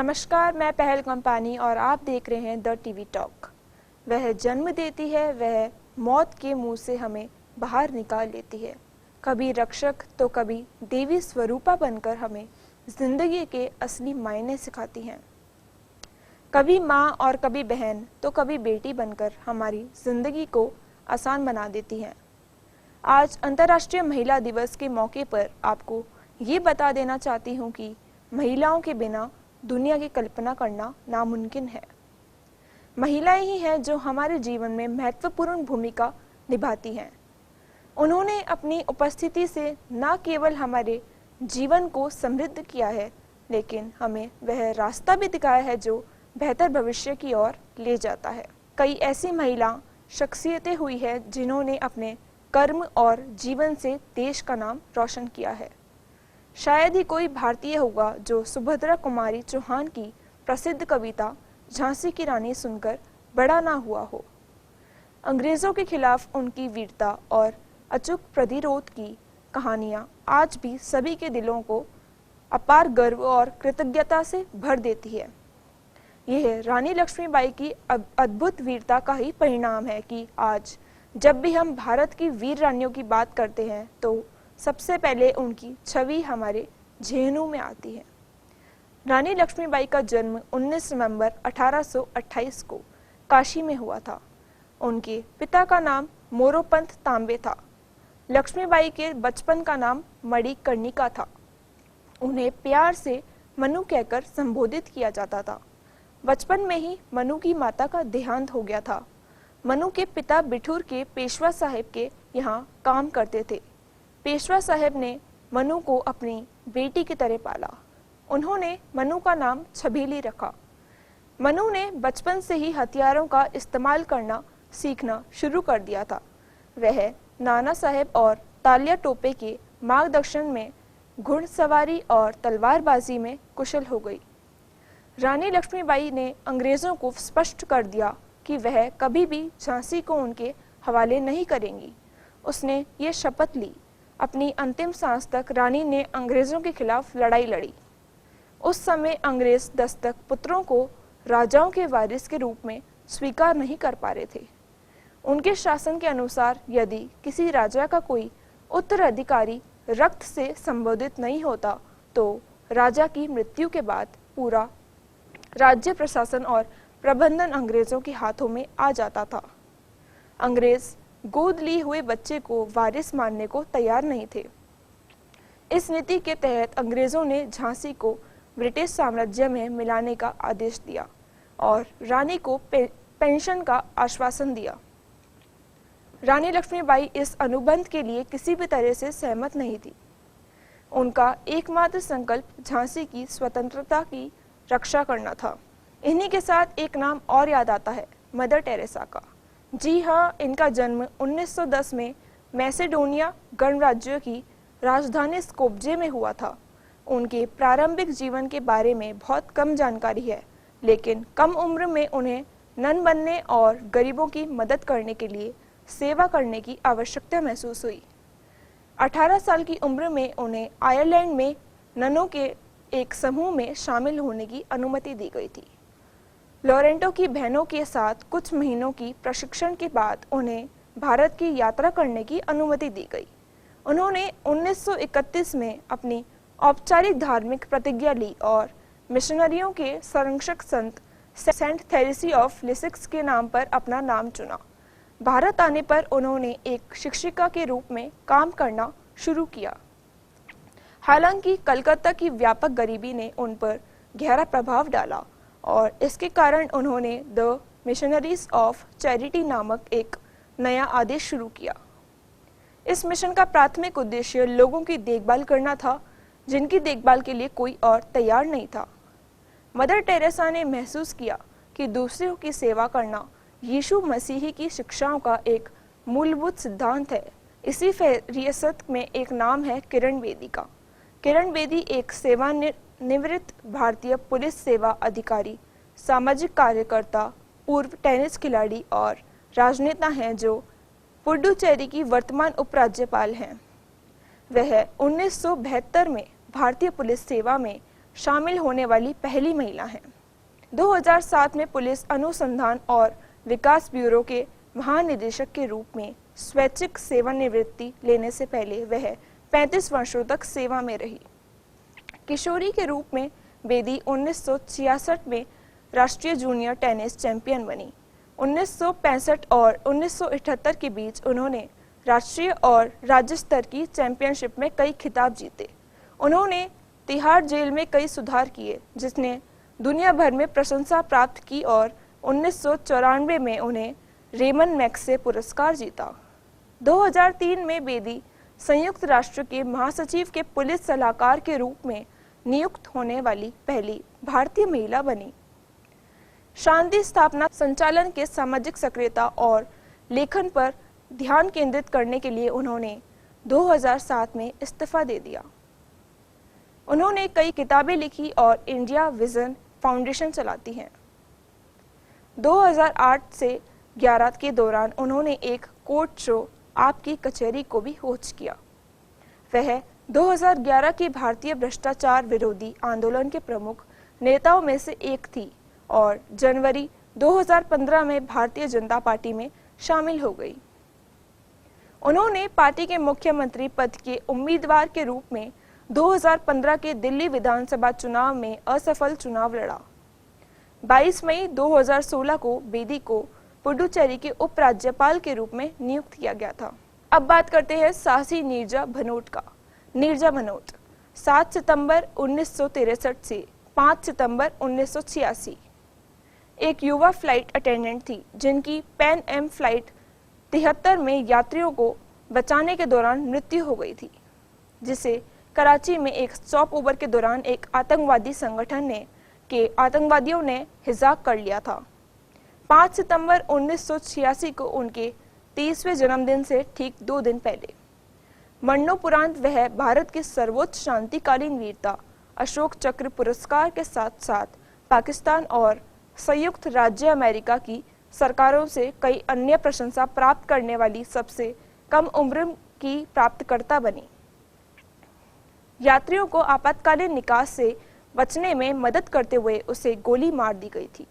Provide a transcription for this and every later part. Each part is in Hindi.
नमस्कार, मैं पहल कंपानी और आप देख रहे हैं द टीवी टॉक। वह जन्म देती है, वह मौत के मुंह से हमें बाहर निकाल लेती है। कभी रक्षक तो कभी देवी स्वरूपा बनकर हमें जिंदगी के असली मायने सिखाती हैं। कभी माँ और कभी बहन तो कभी बेटी बनकर हमारी जिंदगी को आसान बना देती हैं। आज अंतर्राष्ट्रीय महिला दिवस के मौके पर आपको ये बता देना चाहती हूँ कि महिलाओं के बिना दुनिया की कल्पना करना नामुमकिन है। महिलाएं ही हैं जो हमारे जीवन में महत्वपूर्ण भूमिका निभाती हैं। उन्होंने अपनी उपस्थिति से न केवल हमारे जीवन को समृद्ध किया है, लेकिन हमें वह रास्ता भी दिखाया है जो बेहतर भविष्य की ओर ले जाता है। कई ऐसी महिला शख्सियतें हुई है जिन्होंने अपने कर्म और जीवन से देश का नाम रोशन किया है। शायद ही कोई भारतीय होगा जो सुभद्रा कुमारी चौहान की प्रसिद्ध कविता झांसी की रानी सुनकर बड़ा ना हुआ हो। अंग्रेजों के खिलाफ उनकी वीरता और अचूक प्रतिरोध की कहानियां आज भी सभी के दिलों को अपार गर्व और कृतज्ञता से भर देती है। यह रानी लक्ष्मीबाई की अद्भुत वीरता का ही परिणाम है कि आज जब भी हम भारत की वीर रानियों की बात करते हैं तो सबसे पहले उनकी छवि हमारे ज़हनों में आती है। रानी लक्ष्मीबाई का जन्म 19 नवंबर 1828 को काशी में हुआ था। उनके पिता का नाम मोरोपंत तांबे था। लक्ष्मीबाई के बचपन का नाम मणिकर्णिका था। उन्हें प्यार से मनु कहकर संबोधित किया जाता था। बचपन में ही मनु की माता का देहांत हो गया था। मनु के पिता बिठूर के पेशवा साहेब के यहाँ काम करते थे। पेशवा साहब ने मनु को अपनी बेटी की तरह पाला। उन्होंने मनु का नाम छबीली रखा। मनु ने बचपन से ही हथियारों का इस्तेमाल करना सीखना शुरू कर दिया था। वह नाना साहब और तालिया टोपे के मार्गदर्शन में घुड़सवारी और तलवारबाजी में कुशल हो गई। रानी लक्ष्मीबाई ने अंग्रेजों को स्पष्ट कर दिया कि वह कभी भी झांसी को उनके हवाले नहीं करेंगी। उसने ये शपथ ली। अपनी अंतिम सांस तक रानी ने अंग्रेजों के खिलाफ लड़ाई लड़ी। उस समय अंग्रेज दस्तक पुत्रों को राजाओं के वारिस के रूप में स्वीकार नहीं कर पा रहे थे। उनके शासन के अनुसार यदि किसी राजा का कोई उत्तराधिकारी रक्त से संबोधित नहीं होता तो राजा की मृत्यु के बाद पूरा राज्य प्रशासन और प्रबंधन अंग्रेजों के हाथों में आ जाता था। अंग्रेज गोद लिए हुए बच्चे को वारिस मानने को तैयार नहीं थे। इस नीति के तहत अंग्रेजों ने झांसी को ब्रिटिश साम्राज्य में मिलाने का आदेश दिया और रानी को पेंशन का आश्वासन दिया। रानी लक्ष्मीबाई इस अनुबंध के लिए किसी भी तरह से सहमत नहीं थी। उनका एकमात्र संकल्प झांसी की स्वतंत्रता की रक्षा करना था। इन्हीं के साथ एक नाम और याद आता है, मदर टेरेसा का। जी हाँ, इनका जन्म 1910 में मैसेडोनिया गणराज्य की राजधानी स्कोप्जे में हुआ था। उनके प्रारंभिक जीवन के बारे में बहुत कम जानकारी है, लेकिन कम उम्र में उन्हें नन बनने और गरीबों की मदद करने के लिए सेवा करने की आवश्यकता महसूस हुई। 18 साल की उम्र में उन्हें आयरलैंड में ननों के एक समूह में शामिल होने की अनुमति दी गई थी। लॉरेंटो की बहनों के साथ कुछ महीनों की प्रशिक्षण के बाद उन्हें भारत की यात्रा करने की अनुमति दी गई। उन्होंने 1931 में अपनी औपचारिक धार्मिक प्रतिज्ञा ली और मिशनरियों के संरक्षक संत सेंट थेरेसी ऑफ लिसिक्स के नाम पर अपना नाम चुना। भारत आने पर उन्होंने एक शिक्षिका के रूप में काम करना शुरू किया। हालांकि कलकत्ता की व्यापक गरीबी ने उन पर गहरा प्रभाव डाला और इसके कारण उन्होंने द मिशनरीज ऑफ चैरिटी नामक एक नया आदेश शुरू किया। इस मिशन का प्राथमिक उद्देश्य लोगों की देखभाल करना था जिनकी देखभाल के लिए कोई और तैयार नहीं था। मदर टेरेसा ने महसूस किया कि दूसरों की सेवा करना यीशु मसीह की शिक्षाओं का एक मूलभूत सिद्धांत है। इसी फहरिस्त में एक नाम है किरण बेदी का। किरण बेदी एक सेवानिवृत्त भारतीय पुलिस सेवा अधिकारी, सामाजिक कार्यकर्ता, पूर्व टेनिस खिलाड़ी और राजनेता हैं जो पुडुचेरी की वर्तमान उपराज्यपाल हैं। वह 1972 में भारतीय पुलिस सेवा में शामिल होने वाली पहली महिला हैं। 2007 में पुलिस अनुसंधान और विकास ब्यूरो के महानिदेशक के रूप में स्वैच्छिक सेवानिवृत्ति लेने से पहले वह 35 वर्षों तक सेवा में रही। किशोरी के रूप में बेदी 1966 में राष्ट्रीय जूनियर टेनिस चैंपियन बनी। 1965 और 1978 के बीच उन्होंने राष्ट्रीय और राज्य स्तर की चैंपियनशिप में कई खिताब जीते। उन्होंने तिहाड़ जेल में कई सुधार किए, जिसने दुनिया भर में प्रशंसा प्राप्त की और 1994 में उन्हें रेमन मैग्सेसे पुरस्कार जीता। 2003 में बेदी संयुक्त राष्ट्र के महासचिव के पुलिस सलाहकार के रूप में नियुक्त होने वाली पहली भारतीय महिला बनी। शांति स्थापना संचालन के सामाजिक सक्रियता और लेखन पर ध्यान केंद्रित करने के लिए उन्होंने 2007 में इस्तीफा दे दिया। उन्होंने कई किताबें लिखी और इंडिया विजन फाउंडेशन चलाती हैं। 2008 से 11 के दौरान उन्होंने एक कोर्ट शो आपकी कचहरी को भी होस्ट किया। वह 2011 के भारतीय भ्रष्टाचार विरोधी आंदोलन के प्रमुख नेताओं में से एक थी और जनवरी 2015 में भारतीय जनता पार्टी में शामिल हो गई। उन्होंने पार्टी के मुख्यमंत्री पद के उम्मीदवार के रूप में 2015 के दिल्ली विधानसभा चुनाव में असफल चुनाव लड़ा। 22 मई 2016 को बेदी को पुडुचेरी के उपराज्यपाल के रूप में नियुक्त किया गया था। अब बात करते हैं साहसी नीरजा भनोट का। नीरजा भनोट 7 सितंबर 1963 से 5 सितंबर 1986 एक युवा फ्लाइट अटेंडेंट थी, जिनकी पैन एम फ्लाइट 73 में यात्रियों को बचाने के दौरान मृत्यु हो गई थी, जिसे कराची में एक स्टॉप ओवर के दौरान एक आतंकवादी संगठन के आतंकवादियों ने हिजाक कर लिया था। 5 सितंबर 1986 को उनके 30वें जन्मदिन से ठीक 2 दिन पहले मरणोपरांत वह भारत की सर्वोच्च शांतिकालीन वीरता अशोक चक्र पुरस्कार के साथ साथ पाकिस्तान और संयुक्त राज्य अमेरिका की सरकारों से कई अन्य प्रशंसा प्राप्त करने वाली सबसे कम उम्र की प्राप्तकर्ता बनी। यात्रियों को आपातकालीन निकास से बचने में मदद करते हुए उसे गोली मार दी गई थी।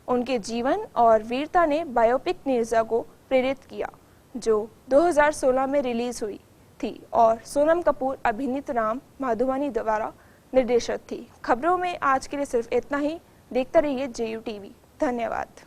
उनके जीवन और वीरता ने बायोपिक नीरजा को प्रेरित किया, जो 2016 में रिलीज हुई थी और सोनम कपूर अभिनीत राम माधवानी द्वारा निर्देशित थी। खबरों में आज के लिए सिर्फ इतना ही। देखते रहिए JU TV। धन्यवाद।